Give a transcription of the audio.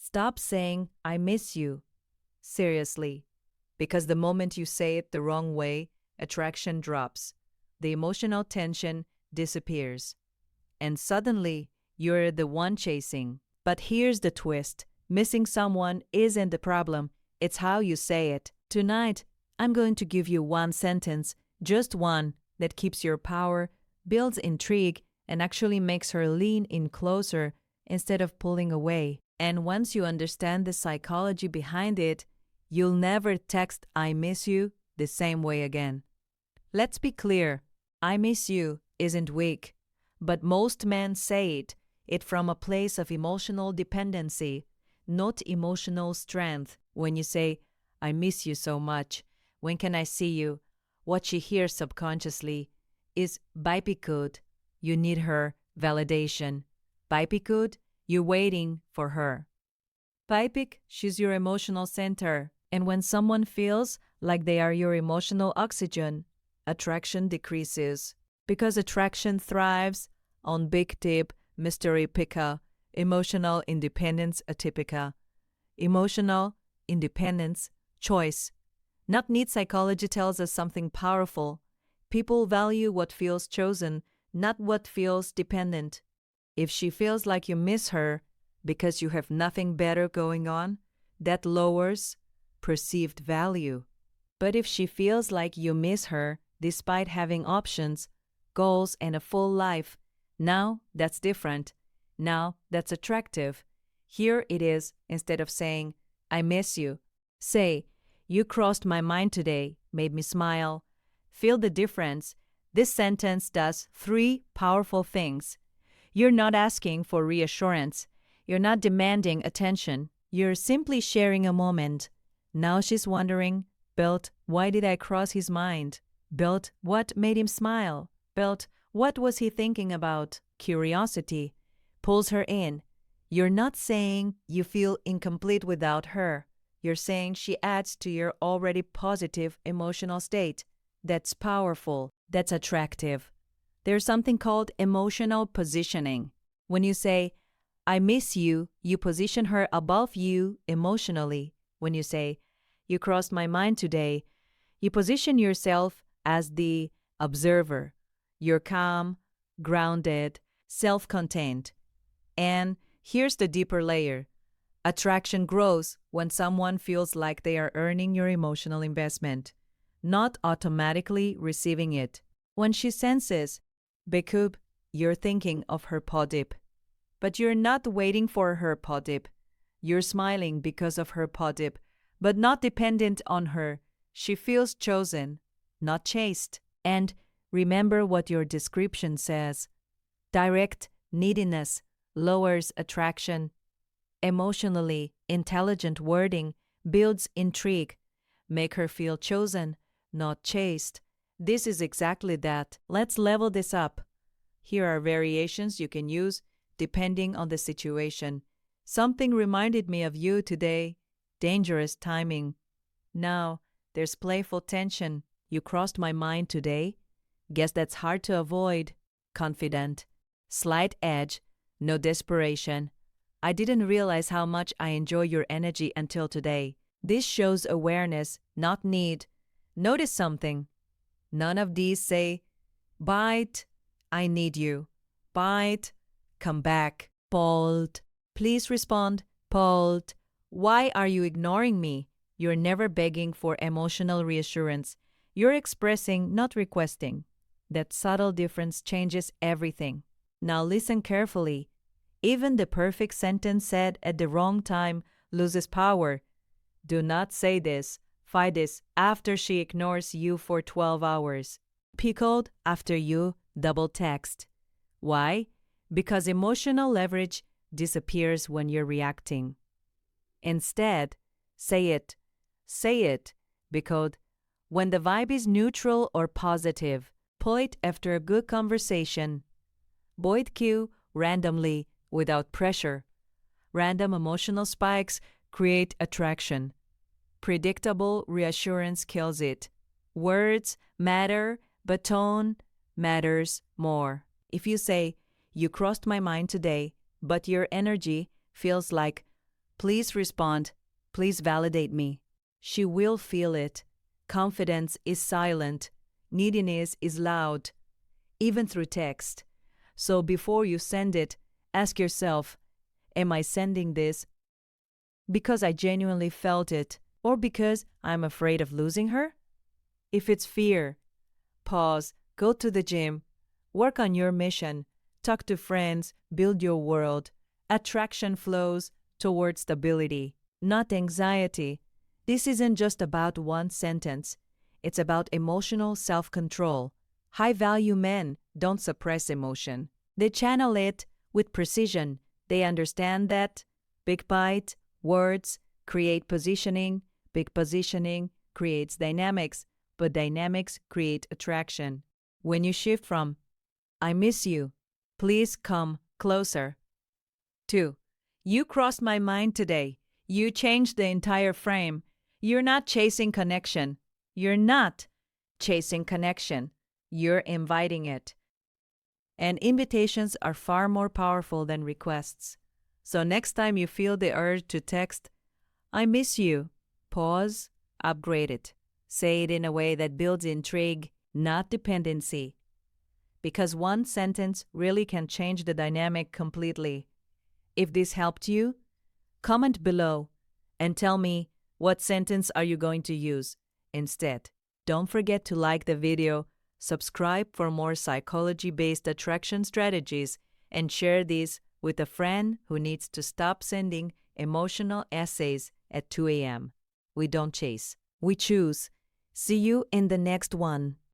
Stop saying, I miss you. Seriously. Because the moment you say it the wrong way, attraction drops. The emotional tension disappears. And suddenly, you're the one chasing. But here's the twist. Missing someone isn't the problem. It's how you say it. Tonight, I'm going to give you one sentence, just one, that keeps your power, builds intrigue, and actually makes her lean in closer instead of pulling away. And once you understand the psychology behind it, you'll never text I miss you the same way again. Let's be clear, I miss you isn't weak, but most men say it from a place of emotional dependency, not emotional strength. When you say, I miss you so much, when can I see you? What she hears subconsciously is bipikud, you need her validation. Bipikud, you're waiting for her. Pipik, she's your emotional center. And when someone feels like they are your emotional oxygen, attraction decreases. Because attraction thrives on big tip, mystery picker, emotional independence atypica. Emotional independence, choice. Not need psychology tells us something powerful. People value what feels chosen, not what feels dependent. If she feels like you miss her because you have nothing better going on, that lowers perceived value. But if she feels like you miss her despite having options, goals, and a full life, now that's different. Now that's attractive. Here it is, instead of saying, I miss you, say, you crossed my mind today, made me smile. Feel the difference. This sentence does 3 powerful things. You're not asking for reassurance. You're not demanding attention. You're simply sharing a moment. Now she's wondering, built, why did I cross his mind? Built, what made him smile? Built, what was he thinking about? Curiosity pulls her in. You're not saying you feel incomplete without her. You're saying she adds to your already positive emotional state. That's powerful. That's attractive. There's something called emotional positioning. When you say, I miss you, you position her above you emotionally. When you say, you crossed my mind today, you position yourself as the observer. You're calm, grounded, self-contained. And here's the deeper layer. Attraction grows when someone feels like they are earning your emotional investment, not automatically receiving it. When she senses, Bekub, you're thinking of her podip. But you're not waiting for her podip. You're smiling because of her podip, but not dependent on her. She feels chosen, not chased. And remember what your description says. Direct neediness lowers attraction. Emotionally intelligent wording builds intrigue. Make her feel chosen, not chased. This is exactly that. Let's level this up. Here are variations you can use depending on the situation. Something reminded me of you today. Dangerous timing. Now, there's playful tension. You crossed my mind today. Guess that's hard to avoid. Confident. Slight edge. No desperation. I didn't realize how much I enjoy your energy until today. This shows awareness, not need. Notice something. None of these say, bite, I need you. Bite, come back. Pulled. Please respond. Pulled. Why are you ignoring me? You're never begging for emotional reassurance. You're expressing, not requesting. That subtle difference changes everything. Now listen carefully. Even the perfect sentence said at the wrong time loses power. Do not say this, fight this after she ignores you for 12 hours. Pickled after you double text. Why? Because emotional leverage disappears when you're reacting. Instead, say it. Say it, because when the vibe is neutral or positive, pull it after a good conversation. Void cue randomly, without pressure. Random emotional spikes create attraction. Predictable reassurance kills it. Words matter, but tone matters more. If you say, you crossed my mind today, but your energy feels like Please respond. Please validate me. She will feel it. Confidence is silent. Neediness is loud, even through text. So before you send it, ask yourself, am I sending this because I genuinely felt it, or because I'm afraid of losing her? If it's fear, pause, go to the gym, work on your mission, talk to friends, build your world. Attraction flows toward stability, not anxiety. This isn't just about one sentence. It's about emotional self-control. High-value men don't suppress emotion. They channel it with precision. They understand that big bite, words create positioning, big positioning creates dynamics, but dynamics create attraction. When you shift from, I miss you, please come closer, to, you crossed my mind today, you changed the entire frame, you're not chasing connection. You're not chasing connection. You're inviting it. And invitations are far more powerful than requests. So next time you feel the urge to text, I miss you, pause, upgrade it. Say it in a way that builds intrigue, not dependency. Because one sentence really can change the dynamic completely. If this helped you, comment below and tell me what sentence are you going to use instead. Don't forget to like the video, subscribe for more psychology-based attraction strategies, and share this with a friend who needs to stop sending emotional essays at 2 a.m. We don't chase. We choose. See you in the next one.